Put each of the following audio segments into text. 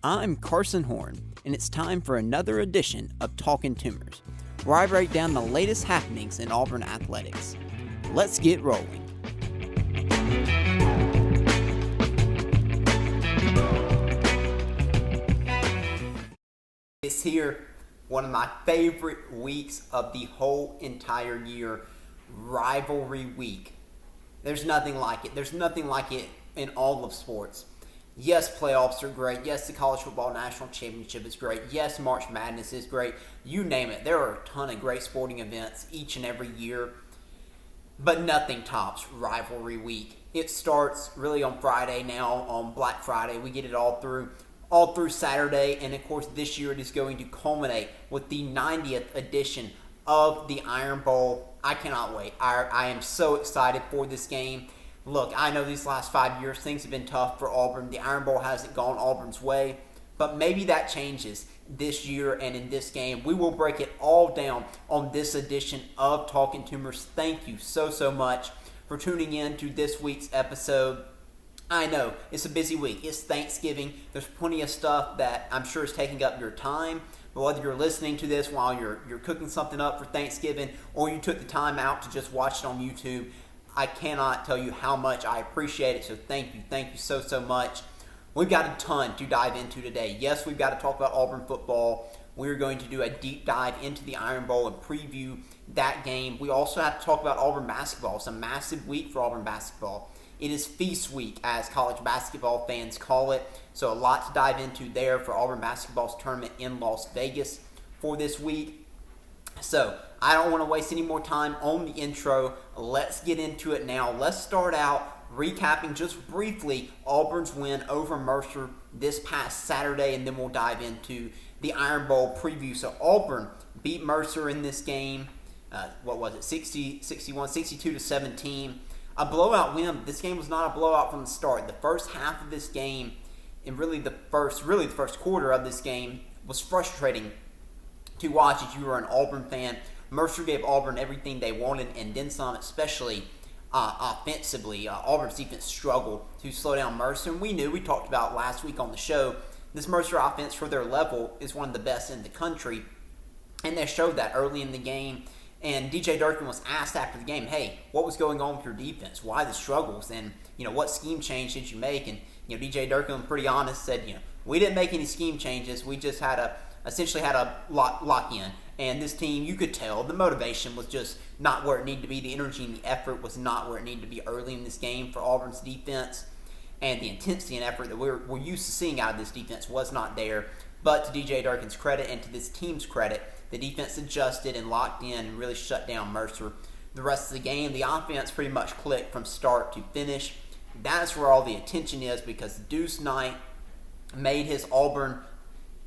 I'm Carson Horn, and it's time for another edition of Talkin' Toomers, where I break down the latest happenings in Auburn athletics. Let's get rolling. It's here, one of my favorite weeks of the whole entire year, rivalry week. There's nothing like it. There's nothing like it in all of sports. Yes, playoffs are great. Yes, the College Football National Championship is great. Yes, March Madness is great. You name it. There are a ton of great sporting events each and every year. But nothing tops rivalry week. It starts really on Friday now, on Black Friday. We get it all through Saturday. And, of course, this year it is going to culminate with the 90th edition of the Iron Bowl. I cannot wait. I am so excited for this game. Look, I know these last 5 years, things have been tough for Auburn. The Iron Bowl hasn't gone Auburn's way, but maybe that changes this year and in this game. We will break it all down on this edition of Talkin' Toomers. Thank you so much for tuning in to this week's episode. I know, it's a busy week. It's Thanksgiving. There's plenty of stuff that I'm sure is taking up your time. But whether you're listening to this while you're cooking something up for Thanksgiving or you took the time out to just watch it on YouTube, I cannot tell you how much I appreciate it, so thank you so much. We've got a ton to dive into today. Yes, we've got to talk about Auburn football. We're going to do a deep dive into the Iron Bowl and preview that game. We also have to talk about Auburn basketball. It's a massive week for Auburn basketball. It is feast week, as college basketball fans call it, so a lot to dive into there for Auburn basketball's tournament in Las Vegas for this week. So, I don't want to waste any more time on the intro. Let's get into it now. Let's start out recapping just briefly Auburn's win over Mercer this past Saturday, and then we'll dive into the Iron Bowl preview. So, Auburn beat Mercer in this game. 62-17. A blowout win. This game was not a blowout from the start. The first half of this game, and really the first quarter of this game, was frustrating to watch if you were an Auburn fan. Mercer gave Auburn everything they wanted and then some, especially offensively. Auburn's defense struggled to slow down Mercer, and we talked about last week on the show, this Mercer offense for their level is one of the best in the country, and they showed that early in the game. And DJ Durkin was asked after the game, hey, what was going on with your defense? Why the struggles? And, what scheme change did you make? And, DJ Durkin, pretty honest, said, we didn't make any scheme changes. We just essentially had a lock in. And this team, you could tell, the motivation was just not where it needed to be. The energy and the effort was not where it needed to be early in this game for Auburn's defense. And the intensity and effort that we're used to seeing out of this defense was not there. But to DJ Durkin's credit and to this team's credit, the defense adjusted and locked in and really shut down Mercer. The rest of the game, the offense pretty much clicked from start to finish. That's where all the attention is, because Deuce Knight made his Auburn,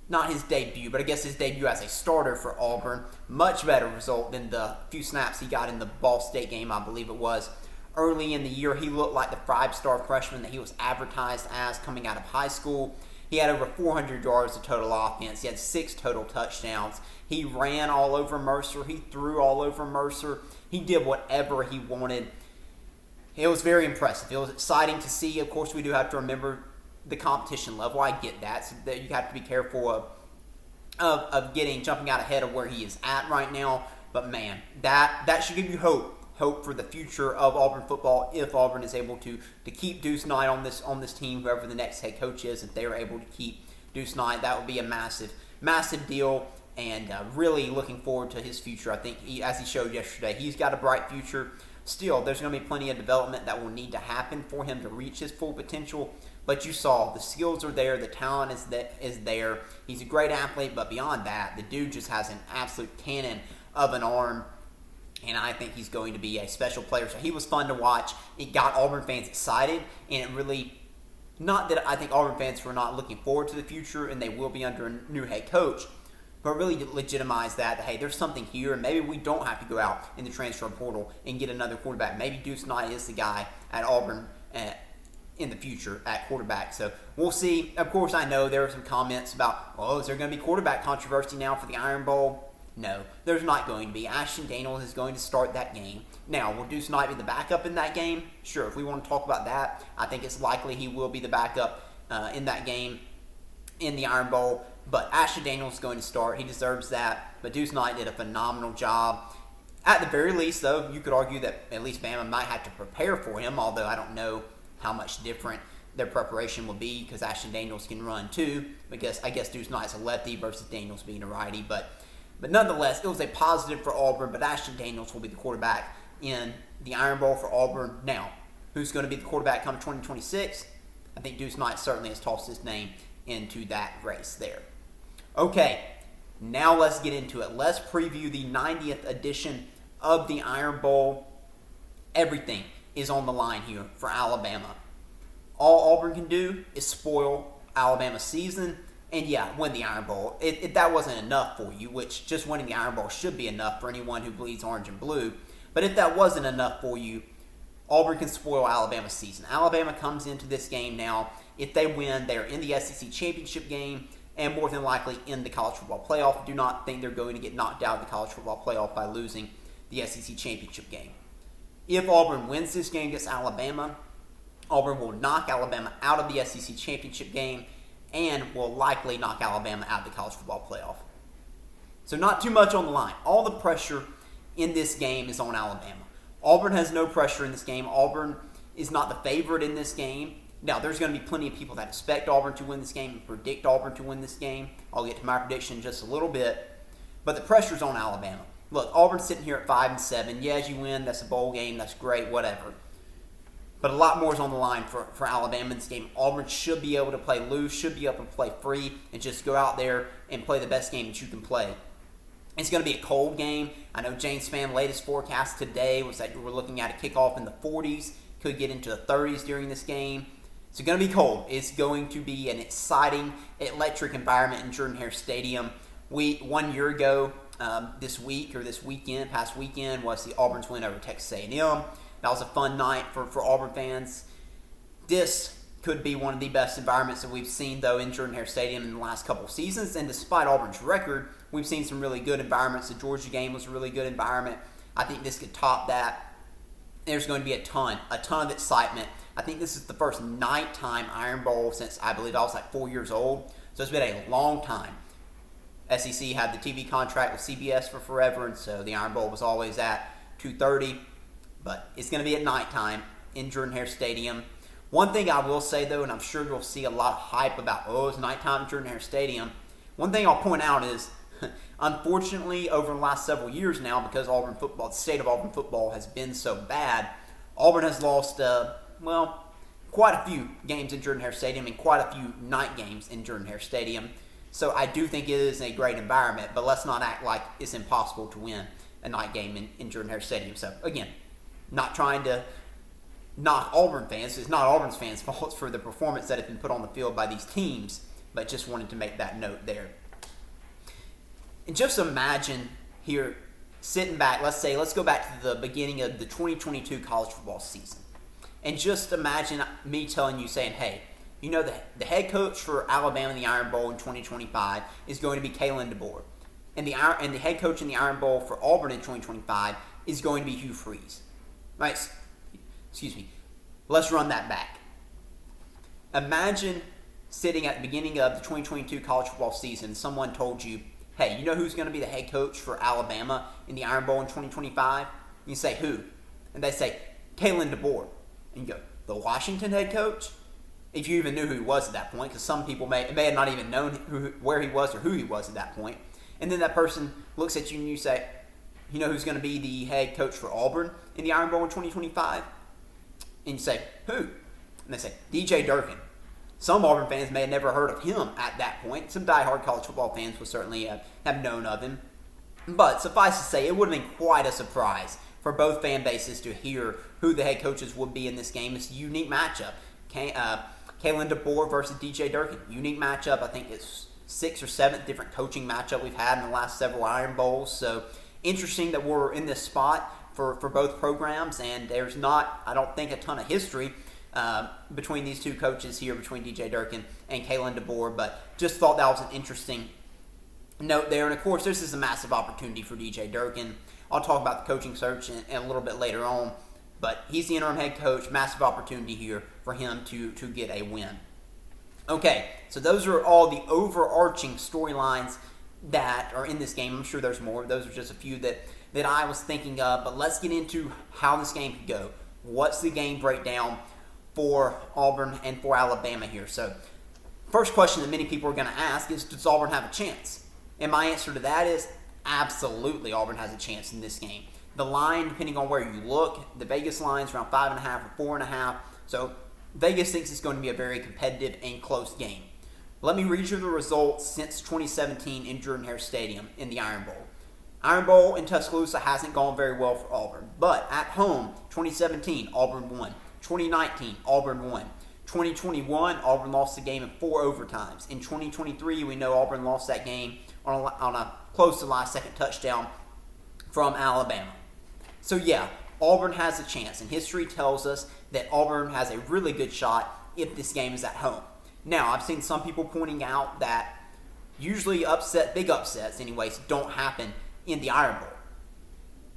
not his debut, but I guess his debut as a starter for Auburn. Much better result than the few snaps he got in the Ball State game, I believe it was. Early in the year, he looked like the five-star freshman that he was advertised as coming out of high school. He had over 400 yards of total offense. He had 6 total touchdowns. He ran all over Mercer. He threw all over Mercer. He did whatever he wanted. It was very impressive. It was exciting to see. Of course, we do have to remember the competition level. I get that. So that you have to be careful of jumping out ahead of where he is at right now. But man, that should give you hope for the future of Auburn football if Auburn is able to keep Deuce Knight on this team, whoever the next head coach is. If they are able to keep Deuce Knight, that would be a massive deal, and really looking forward to his future. I think, as he showed yesterday, he's got a bright future. Still, there's going to be plenty of development that will need to happen for him to reach his full potential, but you saw the skills are there, the talent is there. He's a great athlete, but beyond that, the dude just has an absolute cannon of an arm. And I think he's going to be a special player. So he was fun to watch. It got Auburn fans excited. And it really, not that I think Auburn fans were not looking forward to the future and they will be under a new head coach, but really legitimized that, hey, there's something here. And maybe we don't have to go out in the transfer portal and get another quarterback. Maybe Deuce Knight is the guy at Auburn in the future at quarterback. So we'll see. Of course, I know there are some comments about, is there going to be quarterback controversy now for the Iron Bowl? No, there's not going to be. Ashton Daniels is going to start that game. Now, will Deuce Knight be the backup in that game? Sure, if we want to talk about that, I think it's likely he will be the backup in that game. in the Iron Bowl. But Ashton Daniels is going to start. He deserves that. But Deuce Knight did a phenomenal job. At the very least, though, you could argue that at least Bama might have to prepare for him, although I don't know how much different their preparation will be because Ashton Daniels can run too. Because I guess Deuce Knight's a lefty versus Daniels being a righty. But nonetheless, it was a positive for Auburn. But Ashton Daniels will be the quarterback in the Iron Bowl for Auburn. Now, who's going to be the quarterback come 2026? I think Deuce Knight certainly has tossed his name into that race there. Okay, now let's get into it. Let's preview the 90th edition of the Iron Bowl. Everything is on the line here for Alabama. All Auburn can do is spoil Alabama's season and, win the Iron Bowl. If that wasn't enough for you, which just winning the Iron Bowl should be enough for anyone who bleeds orange and blue, but if that wasn't enough for you, Auburn can spoil Alabama's season. Alabama comes into this game now. If they win, they're in the SEC championship game and more than likely in the college football playoff. Do not think they're going to get knocked out of the college football playoff by losing the SEC championship game. If Auburn wins this game against Alabama, Auburn will knock Alabama out of the SEC championship game and will likely knock Alabama out of the college football playoff. So not too much on the line. All the pressure in this game is on Alabama. Auburn has no pressure in this game. Auburn is not the favorite in this game. Now, there's going to be plenty of people that expect Auburn to win this game and predict Auburn to win this game. I'll get to my prediction in just a little bit. But the pressure's on Alabama. Look, Auburn's sitting here at 5-7. Yeah, as you win, that's a bowl game. That's great, whatever. But a lot more is on the line for Alabama in this game. Auburn should be able to play loose, should be able to play free, and just go out there and play the best game that you can play. It's going to be a cold game. I know James Spann's latest forecast today was that we're looking at a kickoff in the 40s. Could get into the 30s during this game. It's going to be cold. It's going to be an exciting, electric environment in Jordan-Hare Stadium. 1 year ago, past weekend, was the Auburn's win over Texas A&M. That was a fun night for Auburn fans. This could be one of the best environments that we've seen, though, in Jordan-Hare Stadium in the last couple of seasons. And despite Auburn's record, we've seen some really good environments. The Georgia game was a really good environment. I think this could top that. There's going to be a ton of excitement. I think this is the first nighttime Iron Bowl since I believe I was like 4 years old. So it's been a long time. SEC had the TV contract with CBS for forever, and so the Iron Bowl was always at 2:30. But it's going to be at nighttime in Jordan-Hare Stadium. One thing I will say, though, and I'm sure you'll see a lot of hype about, it's nighttime in Jordan-Hare Stadium. One thing I'll point out is, unfortunately, over the last several years now, because the state of Auburn football has been so bad, Auburn has lost, quite a few games in Jordan-Hare Stadium and quite a few night games in Jordan-Hare Stadium. So I do think it is a great environment, but let's not act like it's impossible to win a night game in Jordan-Hare Stadium. So, again, not trying to knock Auburn fans. It's not Auburn's fans' fault for the performance that has been put on the field by these teams, but just wanted to make that note there. And just imagine here, sitting back, let's go back to the beginning of the 2022 college football season. And just imagine me telling you, saying, hey, the head coach for Alabama in the Iron Bowl in 2025 is going to be Kalen DeBoer. And the head coach in the Iron Bowl for Auburn in 2025 is going to be Hugh Freeze. Right? Excuse me. Let's run that back. Imagine sitting at the beginning of the 2022 college football season, someone told you, hey, you know who's going to be the head coach for Alabama in the Iron Bowl in 2025? You say, who? And they say, Kalen DeBoer. And you go, the Washington head coach? If you even knew who he was at that point, because some people may have not even known where he was or who he was at that point. And then that person looks at you and you say, you know who's going to be the head coach for Auburn in the Iron Bowl in 2025? And you say, who? And they say, DJ Durkin. Some Auburn fans may have never heard of him at that point. Some diehard college football fans will certainly have known of him. But suffice to say, it would have been quite a surprise for both fan bases to hear who the head coaches would be in this game. It's a unique matchup. Kalen DeBoer versus DJ Durkin. Unique matchup. I think it's 6th or 7th different coaching matchup we've had in the last several Iron Bowls. So interesting that we're in this spot for both programs. And there's not, I don't think, a ton of history between these two coaches here, between DJ Durkin and Kalen DeBoer. But just thought that was an interesting note there. And, of course, this is a massive opportunity for DJ Durkin. I'll talk about the coaching search in a little bit later on. But he's the interim head coach. Massive opportunity here for him to get a win. Okay, so those are all the overarching storylines that are in this game. I'm sure there's more. Those are just a few that I was thinking of. But let's get into how this game could go. What's the game breakdown for Auburn and for Alabama here? So, first question that many people are going to ask is, does Auburn have a chance? And my answer to that is absolutely Auburn has a chance in this game. The line, depending on where you look, the Vegas line's around 5.5 or 4.5. So Vegas thinks it's going to be a very competitive and close game. Let me read you the results since 2017 in Jordan-Hare Stadium in the Iron Bowl. Iron Bowl in Tuscaloosa hasn't gone very well for Auburn, but at home, 2017, Auburn won. 2019, Auburn won. 2021, Auburn lost the game in 4 overtimes. In 2023, we know Auburn lost that game on a close to last-second touchdown from Alabama. So yeah, Auburn has a chance, and history tells us that Auburn has a really good shot if this game is at home. Now, I've seen some people pointing out that usually big upsets anyways, don't happen in the Iron Bowl.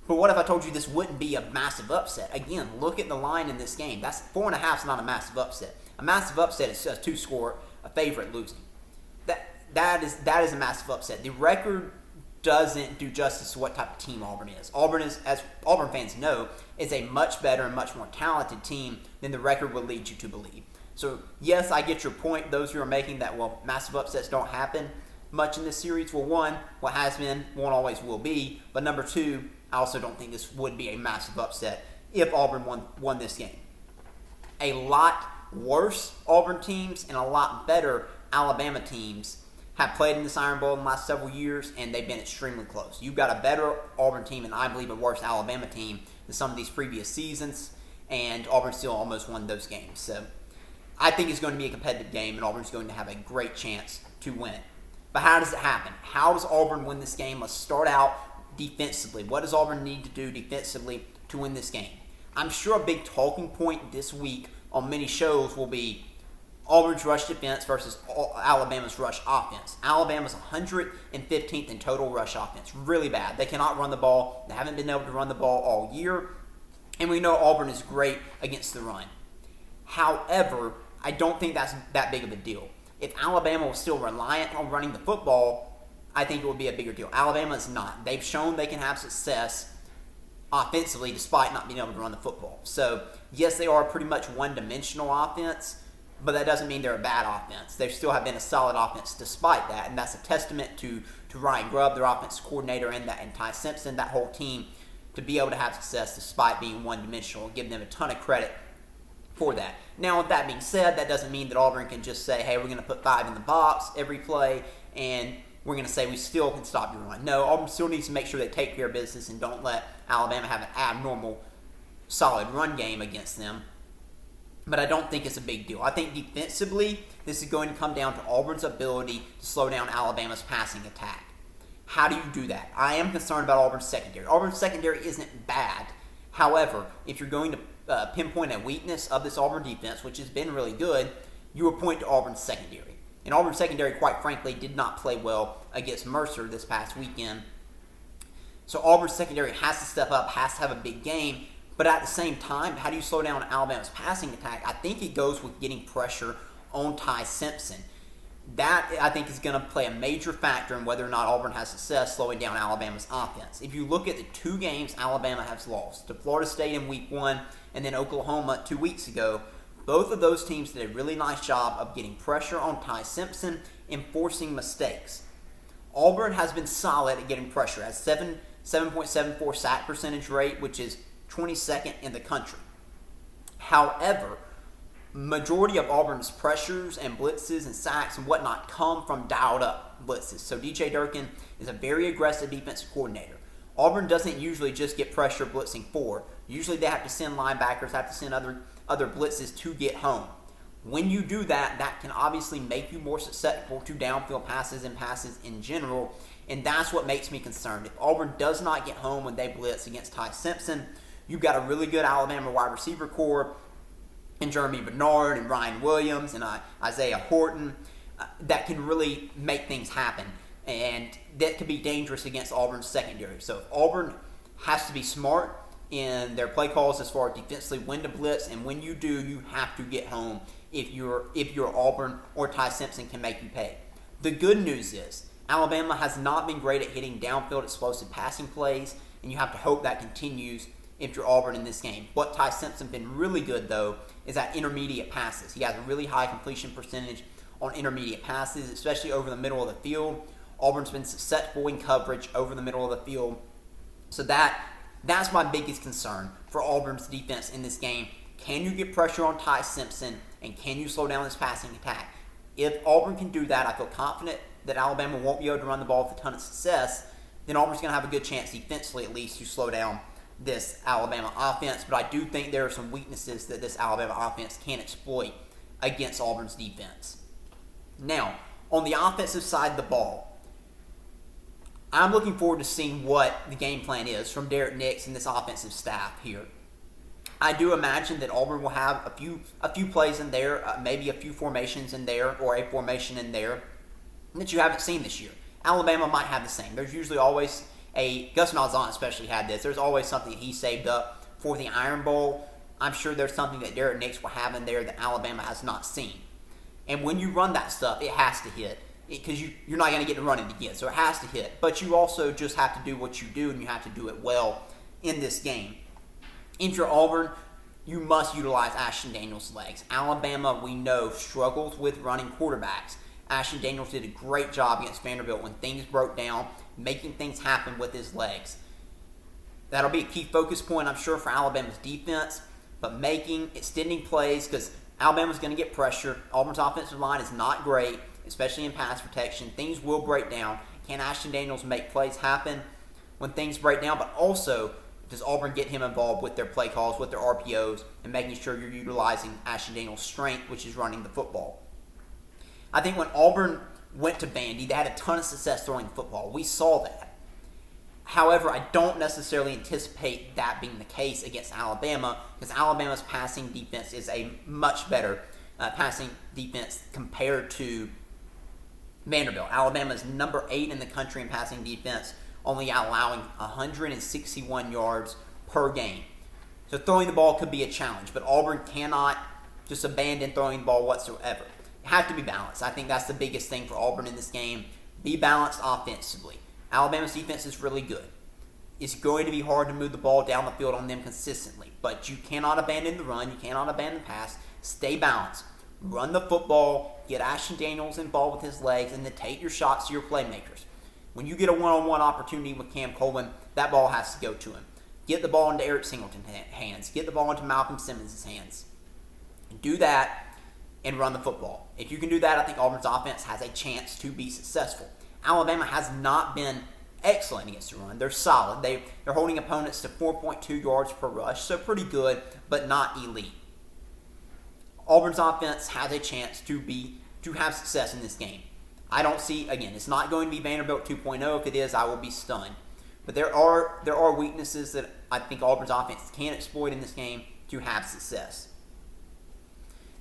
But what if I told you this wouldn't be a massive upset? Again, look at the line in this game. That's 4.5 is not a massive upset. A massive upset is just a favorite losing. That is a massive upset. The record doesn't do justice to what type of team Auburn is. Auburn is, as Auburn fans know, is a much better and much more talented team than the record would lead you to believe. So, yes, I get your point. Those who are making that, massive upsets don't happen much in this series. Well, one, what has been, won't always will be. But number two, I also don't think this would be a massive upset if Auburn won this game. A lot worse Auburn teams and a lot better Alabama teams have played in this Iron Bowl in the last several years, and they've been extremely close. You've got a better Auburn team and I believe a worse Alabama team than some of these previous seasons, and Auburn still almost won those games. So I think it's going to be a competitive game, and Auburn's going to have a great chance to win it. But how does it happen? How does Auburn win this game? Let's start out defensively. What does Auburn need to do defensively to win this game? I'm sure a big talking point this week on many shows will be Auburn's rush defense versus Alabama's rush offense. Alabama's 115th in total rush offense. Really bad. They cannot run the ball. They haven't been able to run the ball all year. And we know Auburn is great against the run. However, I don't think that's that big of a deal. If Alabama was still reliant on running the football, I think it would be a bigger deal. Alabama is not. They've shown they can have success offensively despite not being able to run the football. So, yes, they are pretty much one-dimensional offense, but that doesn't mean they're a bad offense. They still have been a solid offense despite that, and that's a testament to Ryan Grubb, their offense coordinator, and Ty Simpson, that whole team, to be able to have success despite being one-dimensional. Give them a ton of credit for that. Now, with that being said, that doesn't mean that Auburn can just say, hey, we're going to put 5 in the box every play, and we're going to say we still can stop your run. No, Auburn still needs to make sure they take care of business and don't let Alabama have an abnormal, solid run game against them. But I don't think it's a big deal. I think defensively, this is going to come down to Auburn's ability to slow down Alabama's passing attack. How do you do that? I am concerned about Auburn's secondary. Auburn's secondary isn't bad. However, if you're going to pinpoint a weakness of this Auburn defense, which has been really good, you would point to Auburn's secondary. And Auburn's secondary, quite frankly, did not play well against Mercer this past weekend. So Auburn's secondary has to step up, has to have a big game. But at the same time, how do you slow down Alabama's passing attack? I think it goes with getting pressure on Ty Simpson. That, I think, is going to play a major factor in whether or not Auburn has success slowing down Alabama's offense. If you look at the 2 games Alabama has lost, to Florida State in Week 1 and then Oklahoma 2 weeks ago, both of those teams did a really nice job of getting pressure on Ty Simpson and forcing mistakes. Auburn has been solid at getting pressure, at 7.74 sack percentage rate, which is 22nd in the country. However, majority of Auburn's pressures and blitzes and sacks and whatnot come from dialed-up blitzes. So DJ Durkin is a very aggressive defensive coordinator. Auburn doesn't usually just get pressure blitzing 4. Usually they have to send linebackers, have to send other blitzes to get home. When you do that, that can obviously make you more susceptible to downfield passes and passes in general, and that's what makes me concerned. If Auburn does not get home when they blitz against Ty Simpson, you've got a really good Alabama wide receiver core and Jeremy Bernard and Ryan Williams and Isaiah Horton that can really make things happen. And that could be dangerous against Auburn's secondary. So if Auburn has to be smart in their play calls as far as defensively when to blitz, and when you do, you have to get home if you're Auburn or Ty Simpson can make you pay. The good news is Alabama has not been great at hitting downfield explosive passing plays, and you have to hope that continues if you're Auburn in this game. What Ty Simpson's been really good, though, is at intermediate passes. He has a really high completion percentage on intermediate passes, especially over the middle of the field. Auburn's been successful in coverage over the middle of the field. So that's my biggest concern for Auburn's defense in this game. Can you get pressure on Ty Simpson, and can you slow down this passing attack? If Auburn can do that, I feel confident that Alabama won't be able to run the ball with a ton of success. Then Auburn's going to have a good chance, defensively at least, to slow down this Alabama offense. But I do think there are some weaknesses that this Alabama offense can exploit against Auburn's defense. Now, on the offensive side of the ball, I'm looking forward to seeing what the game plan is from Derek Nix and this offensive staff here. I do imagine that Auburn will have a few plays in there, maybe a few formations in there, or a formation in there that you haven't seen this year. Alabama might have the same. There's usually always Gus Malzahn especially had this. There's always something that he saved up for the Iron Bowl. I'm sure there's something that Derek Nix will have in there that Alabama has not seen. And when you run that stuff, it has to hit, because you're not going to get to run it again, so it has to hit. But you also just have to do what you do, and you have to do it well in this game. If you're Auburn, you must utilize Ashton Daniels' legs. Alabama, we know, struggles with running quarterbacks. Ashton Daniels did a great job against Vanderbilt when things broke down, making things happen with his legs. That'll be a key focus point, I'm sure, for Alabama's defense, but extending plays, because Alabama's going to get pressure. Auburn's offensive line is not great, especially in pass protection. Things will break down. Can Ashton Daniels make plays happen when things break down? But also, does Auburn get him involved with their play calls, with their RPOs, and making sure you're utilizing Ashton Daniels' strength, which is running the football? I think when Auburn went to Vandy, they had a ton of success throwing the football. We saw that. However, I don't necessarily anticipate that being the case against Alabama, because Alabama's passing defense is a much better passing defense compared to Vanderbilt. Alabama is number 8 in the country in passing defense, only allowing 161 yards per game. So throwing the ball could be a challenge, but Auburn cannot just abandon throwing the ball whatsoever. It has to be balanced. I think that's the biggest thing for Auburn in this game. Be balanced offensively. Alabama's defense is really good. It's going to be hard to move the ball down the field on them consistently, but you cannot abandon the run. You cannot abandon the pass. Stay balanced. Run the football. Get Ashton Daniels involved with his legs, and then take your shots to your playmakers. When you get a one-on-one opportunity with Cam Coleman, that ball has to go to him. Get the ball into Eric Singleton's hands. Get the ball into Malcolm Simmons' hands. Do that and run the football. If you can do that, I think Auburn's offense has a chance to be successful. Alabama has not been excellent against the run. They're solid. They're holding opponents to 4.2 yards per rush, so pretty good, but not elite. Auburn's offense has a chance to have success in this game. I don't see, again, it's not going to be Vanderbilt 2.0. If it is, I will be stunned. But there are weaknesses that I think Auburn's offense can exploit in this game to have success.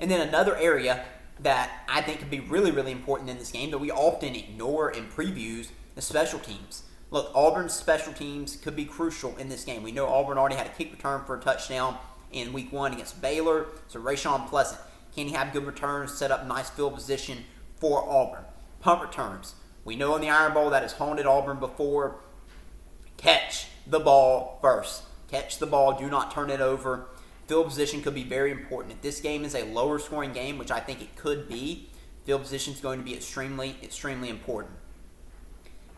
And then another area that I think could be really, really important in this game that we often ignore in previews is special teams. Look, Auburn's special teams could be crucial in this game. We know Auburn already had a kick return for a touchdown in week 1 against Baylor. So Rashawn Pleasant, can he have good returns, set up nice field position for Auburn? Punt returns. We know in the Iron Bowl that has haunted Auburn before. Catch the ball first. Catch the ball. Do not turn it over. Field position could be very important. If this game is a lower scoring game, which I think it could be, field position is going to be extremely, extremely important.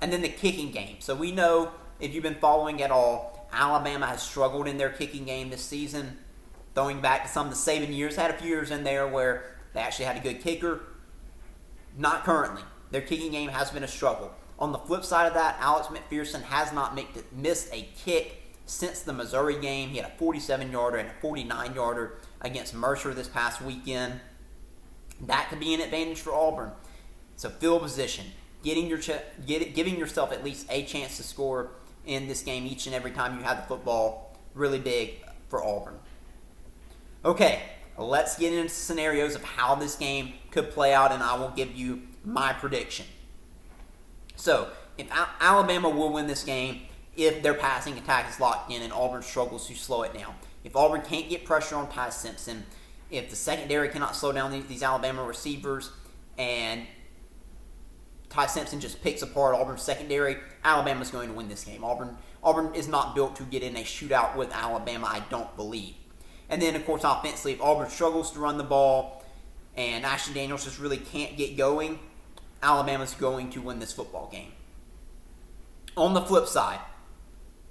And then the kicking game. So we know, if you've been following at all, Alabama has struggled in their kicking game this season. Throwing back to some of the Saban years, had a few years in there where they actually had a good kicker. Not currently. Their kicking game has been a struggle. On the flip side of that, Alex McPherson has not missed a kick since the Missouri game. He had a 47-yarder and a 49-yarder against Mercer this past weekend. That could be an advantage for Auburn. So field position, giving yourself at least a chance to score in this game each and every time you have the football, really big for Auburn. Okay, let's get into scenarios of how this game could play out, and I will give you my prediction. So, if Alabama will win this game, if their passing attack is locked in and Auburn struggles to slow it down. If Auburn can't get pressure on Ty Simpson, if the secondary cannot slow down these Alabama receivers, and Ty Simpson just picks apart Auburn's secondary, Alabama's going to win this game. Auburn is not built to get in a shootout with Alabama, I don't believe. And then, of course, offensively, if Auburn struggles to run the ball and Ashton Daniels just really can't get going, Alabama's going to win this football game. On the flip side,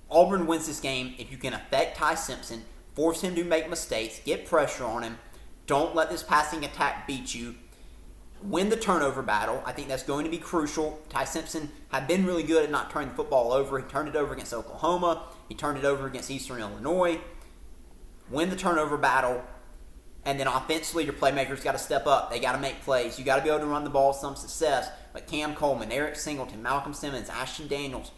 Auburn wins this game if you can affect Ty Simpson, force him to make mistakes, get pressure on him, don't let this passing attack beat you, win the turnover battle. I think that's going to be crucial. Ty Simpson had been really good at not turning the football over. He turned it over against Oklahoma. He turned it over against Eastern Illinois. Win the turnover battle. And then offensively, your playmakers got to step up. They got to make plays. You got to be able to run the ball with some success. But Cam Coleman, Eric Singleton, Malcolm Simmons, Ashton Daniels,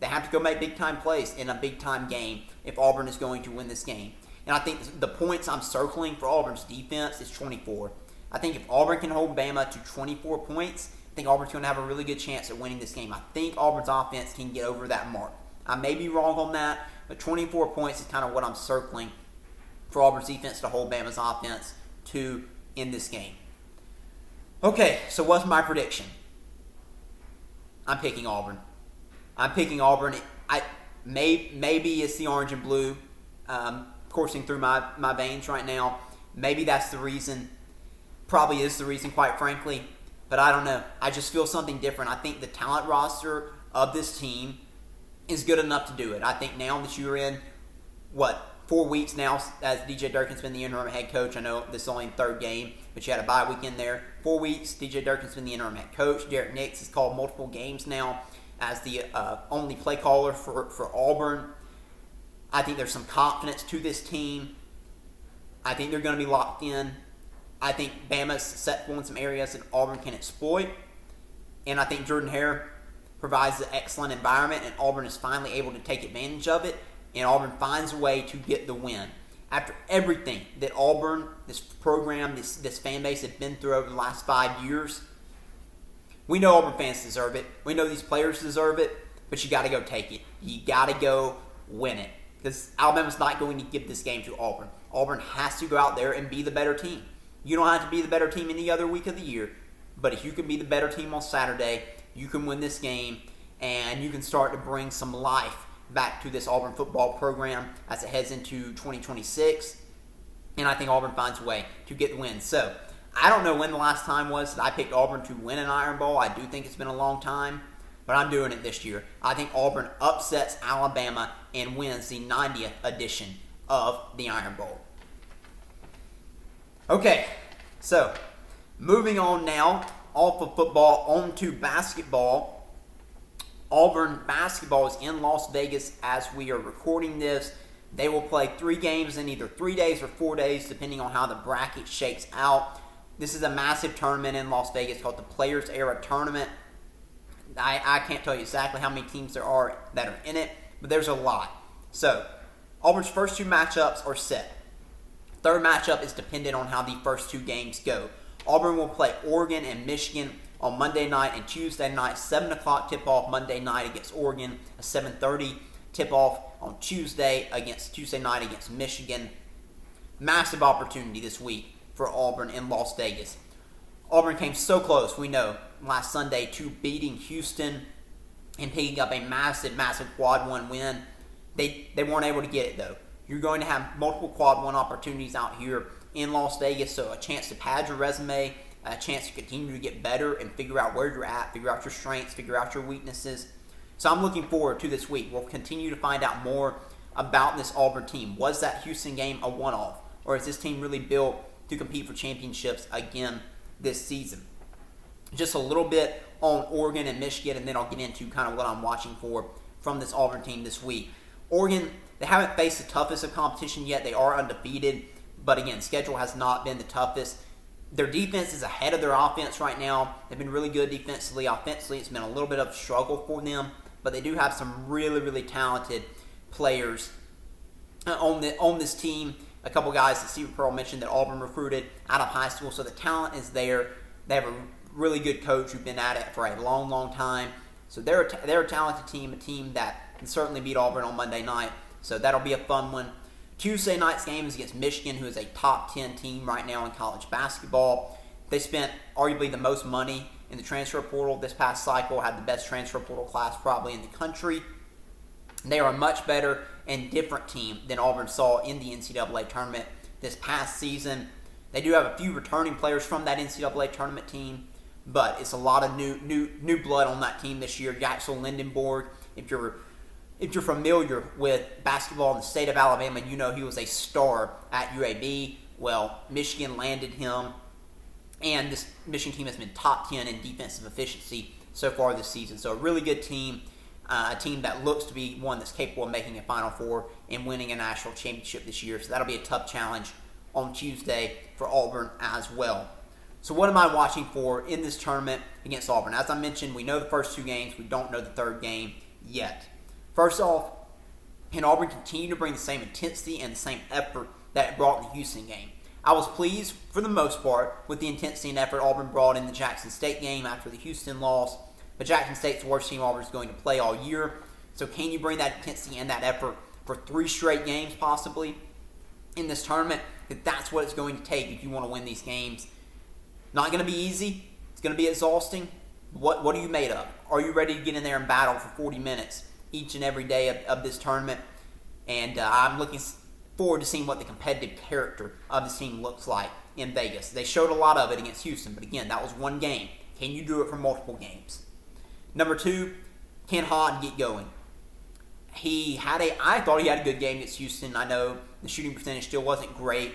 they have to go make big-time plays in a big-time game if Auburn is going to win this game. And I think the points I'm circling for Auburn's defense is 24. I think if Auburn can hold Bama to 24 points, I think Auburn's going to have a really good chance at winning this game. I think Auburn's offense can get over that mark. I may be wrong on that, but 24 points is kind of what I'm circling for Auburn's defense to hold Bama's offense to in this game. Okay, so what's my prediction? I'm picking Auburn. Maybe it's the orange and blue coursing through my veins right now. Maybe that's the reason. Probably is the reason, quite frankly. But I don't know. I just feel something different. I think the talent roster of this team is good enough to do it. I think now that you're in, 4 weeks now as DJ Durkin's been the interim head coach. I know this is only the third game, but you had a bye weekend there. 4 weeks, DJ Durkin's been the interim head coach. Derek Nix has called multiple games now as the only play caller for Auburn. I think there's some confidence to this team. I think they're going to be locked in. I think Bama's successful in some areas that Auburn can exploit. And I think Jordan Hare provides an excellent environment, and Auburn is finally able to take advantage of it, and Auburn finds a way to get the win. After everything that Auburn, this program, this fan base have been through over the last 5 years, we know Auburn fans deserve it. We know these players deserve it, but you got to go take it. You got to go win it. Because Alabama's not going to give this game to Auburn. Auburn has to go out there and be the better team. You don't have to be the better team any other week of the year, but if you can be the better team on Saturday, you can win this game, and you can start to bring some life back to this Auburn football program as it heads into 2026, and I think Auburn finds a way to get the win. So, I don't know when the last time was that I picked Auburn to win an Iron Bowl. I do think it's been a long time, but I'm doing it this year. I think Auburn upsets Alabama and wins the 90th edition of the Iron Bowl. Okay, so moving on now, off of football, on to basketball. Auburn Basketball is in Las Vegas as we are recording this. They will play 3 games in either 3 days or 4 days, depending on how the bracket shakes out. This is a massive tournament in Las Vegas called the Players Era Tournament. I can't tell you exactly how many teams there are that are in it, but there's a lot. So, Auburn's first 2 matchups are set. Third matchup is dependent on how the first 2 games go. Auburn will play Oregon and Michigan on Monday night and Tuesday night. 7 o'clock tip-off Monday night against Oregon. A 7:30 tip-off on Tuesday night against Michigan. Massive opportunity this week for Auburn in Las Vegas. Auburn came so close, we know, last Sunday to beating Houston and picking up a massive quad 1 win. They weren't able to get it, though. You're going to have multiple quad 1 opportunities out here in Las Vegas, so a chance to pad your resume, a chance to continue to get better and figure out where you're at, figure out your strengths, figure out your weaknesses. So I'm looking forward to this week. We'll continue to find out more about this Auburn team. Was that Houston game a one-off, or is this team really built to compete for championships again this season? Just a little bit on Oregon and Michigan, and then I'll get into kind of what I'm watching for from this Auburn team this week. Oregon, they haven't faced the toughest of competition yet. They are undefeated, but again, schedule has not been the toughest. Their defense is ahead of their offense right now. They've been really good defensively. Offensively, it's been a little bit of a struggle for them, but they do have some really talented players on this team. A couple guys that Steve Pearl mentioned that Auburn recruited out of high school, so the talent is there. They have a really good coach who's been at it for a long time. So they're a talented team, a team that and certainly beat Auburn on Monday night. So that'll be a fun one. Tuesday night's game is against Michigan, who is a top 10 team right now in college basketball. They spent arguably the most money in the transfer portal this past cycle, had the best transfer portal class probably in the country. They are a much better and different team than Auburn saw in the NCAA tournament this past season. They do have a few returning players from that NCAA tournament team, but it's a lot of new blood on that team this year. Jaxel Lindenborg, if you're familiar with basketball in the state of Alabama, you know he was a star at UAB. Well, Michigan landed him, and this Michigan team has been top 10 in defensive efficiency so far this season. So a really good team, a team that looks to be one that's capable of making a Final Four and winning a national championship this year. So that'll be a tough challenge on Tuesday for Auburn as well. So what am I watching for in this tournament against Auburn? As I mentioned, we know the first two games. We don't know the third game yet. First off, can Auburn continue to bring the same intensity and the same effort that it brought in the Houston game? I was pleased, for the most part, with the intensity and effort Auburn brought in the Jackson State game after the Houston loss. But Jackson State's the worst team Auburn's going to play all year. So can you bring that intensity and that effort for 3 straight games possibly in this tournament? Because that's what it's going to take if you want to win these games. Not going to be easy. It's going to be exhausting. What are you made of? Are you ready to get in there and battle for 40 minutes each and every day of this tournament? And I'm looking forward to seeing what the competitive character of this team looks like in Vegas. They showed a lot of it against Houston, but again, that was one game. Can you do it for multiple games? Number 2, can Hahn get going? I thought he had a good game against Houston. I know the shooting percentage still wasn't great.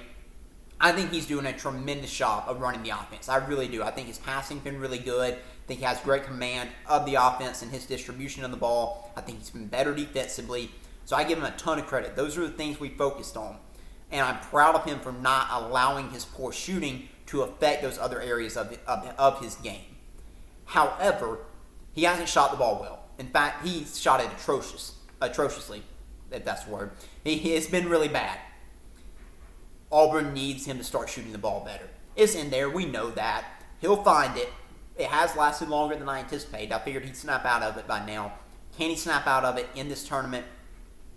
I think he's doing a tremendous job of running the offense. I really do. I think his passing's been really good. I think he has great command of the offense and his distribution of the ball. I think he's been better defensively. So I give him a ton of credit. Those are the things we focused on. And I'm proud of him for not allowing his poor shooting to affect those other areas of his game. However, he hasn't shot the ball well. In fact, he shot it atrociously, if that's the word. It's been really bad. Auburn needs him to start shooting the ball better. It's in there. We know that. He'll find it. It has lasted longer than I anticipated. I figured he'd snap out of it by now. Can he snap out of it in this tournament?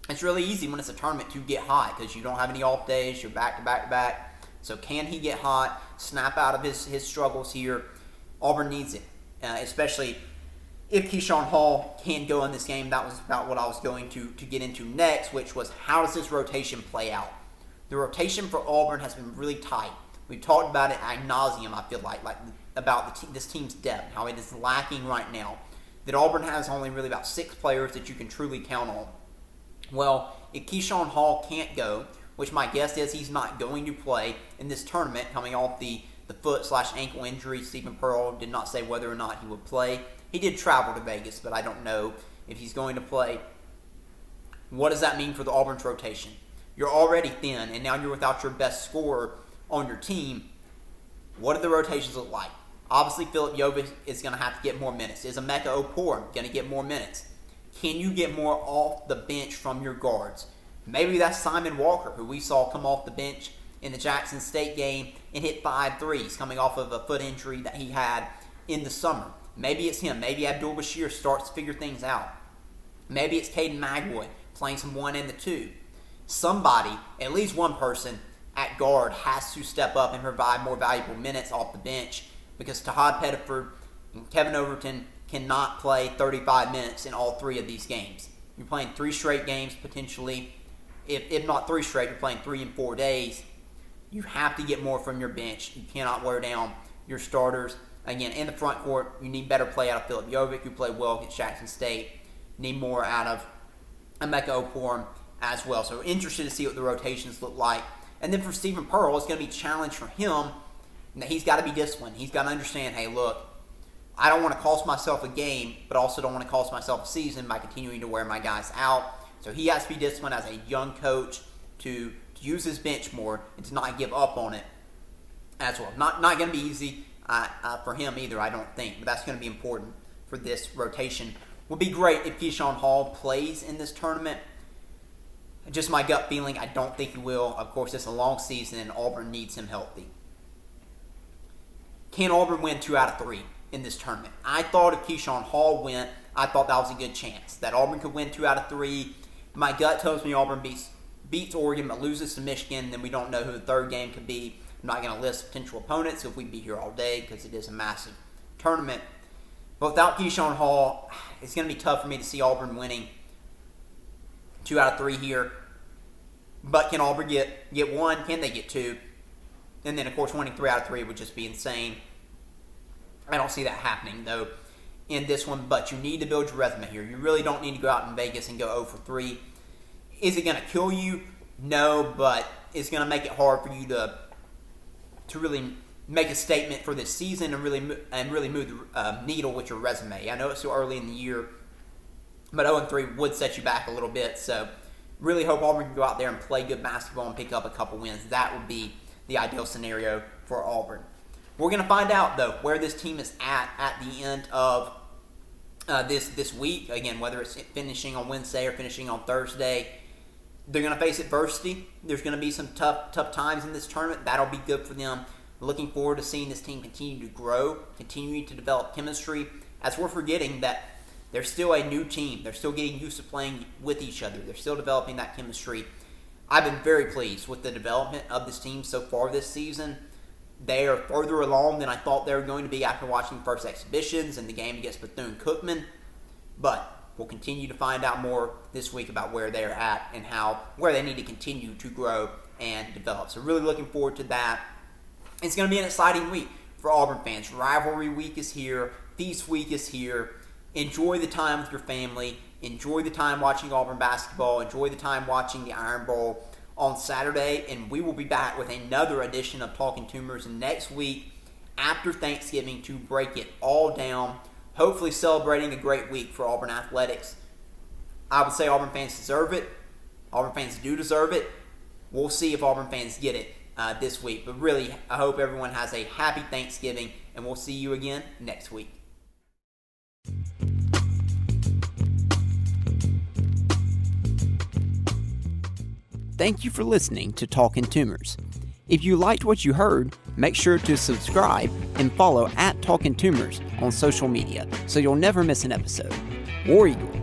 It's really easy when it's a tournament to get hot because you don't have any off days. You're back to back to back. So can he get hot, snap out of his struggles here? Auburn needs it, especially if Keyshawn Hall can go in this game. That was about what I was going to get into next, which was how does this rotation play out? The rotation for Auburn has been really tight. We've talked about it ad nauseum, I feel like about this team's depth, how it is lacking right now. That Auburn has only really about 6 players that you can truly count on. Well, if Keyshawn Hall can't go, which my guess is he's not going to play in this tournament, coming off the foot/ankle injury. Stephen Pearl did not say whether or not he would play. He did travel to Vegas, but I don't know if he's going to play. What does that mean for the Auburn's rotation? You're already thin, and now you're without your best scorer on your team. What do the rotations look like? Obviously, Philip Jovic is going to have to get more minutes. Is Emeka Oporum going to get more minutes? Can you get more off the bench from your guards? Maybe that's Simon Walker, who we saw come off the bench in the Jackson State game and hit 5 threes, coming off of a foot injury that he had in the summer. Maybe it's him. Maybe Abdul Bashir starts to figure things out. Maybe it's Caden Magwood playing some 1 and the 2. Somebody, at least one person at guard, has to step up and provide more valuable minutes off the bench because Tahad Pettiford and Kevin Overton cannot play 35 minutes in all 3 of these games. You're playing 3 straight games potentially. If not 3 straight, you're playing 3 in 4 days. You have to get more from your bench. You cannot wear down your starters. Again, in the front court, you need better play out of Philip Jovic, who played well against Jackson State. Need more out of Emeka Oporum as well. So interested to see what the rotations look like. And then for Stephen Pearl, it's going to be a challenge for him. That he's got to be disciplined. He's got to understand, hey, look, I don't want to cost myself a game, but also don't want to cost myself a season by continuing to wear my guys out. So he has to be disciplined as a young coach to use his bench more and to not give up on it as well. Not going to be easy for him either, I don't think, but that's going to be important for this rotation. Would be great if Keyshawn Hall plays in this tournament. Just my gut feeling, I don't think he will. Of course, it's a long season and Auburn needs him healthy. Can Auburn win 2 out of 3? in this tournament. I thought if Keyshawn Hall went, I thought that was a good chance that Auburn could win 2 out of 3. My gut tells me Auburn beats Oregon but loses to Michigan. Then we don't know who the third game could be. I'm not going to list potential opponents if we'd be here all day because it is a massive tournament. But without Keyshawn Hall, it's going to be tough for me to see Auburn winning 2 out of 3 here. But can Auburn get 1? Can they get 2? And then, of course, winning 3 out of 3 would just be insane. I don't see that happening, though, in this one. But you need to build your resume here. You really don't need to go out in Vegas and go 0 for 3. Is it going to kill you? No, but it's going to make it hard for you to really make a statement for this season and really move the needle with your resume. I know it's still early in the year, but 0-3 would set you back a little bit. So really hope Auburn can go out there and play good basketball and pick up a couple wins. That would be the ideal scenario for Auburn. We're going to find out, though, where this team is at the end of this week. Again, whether it's finishing on Wednesday or finishing on Thursday. They're going to face adversity. There's going to be some tough times in this tournament. That'll be good for them. Looking forward to seeing this team continue to grow, continue to develop chemistry, as we're forgetting that they're still a new team. They're still getting used to playing with each other. They're still developing that chemistry. I've been very pleased with the development of this team so far this season. They are further along than I thought they were going to be after watching the first exhibitions and the game against Bethune-Cookman. But we'll continue to find out more this week about where they're at and where they need to continue to grow and develop. So really looking forward to that. It's going to be an exciting week for Auburn fans. Rivalry week is here. Feast week is here. Enjoy the time with your family. Enjoy the time watching Auburn basketball. Enjoy the time watching the Iron Bowl on Saturday. And we will be back with another edition of Talkin' Toomers next week after Thanksgiving to break it all down. Hopefully celebrating a great week for Auburn athletics. I would say Auburn fans deserve it. Auburn fans do deserve it. We'll see if Auburn fans get it this week. But really, I hope everyone has a happy Thanksgiving, and we'll see you again next week. Thank you for listening to Talkin' Toomers. If you liked what you heard, make sure to subscribe and follow @Talkin' Toomers on social media so you'll never miss an episode. War Eagle.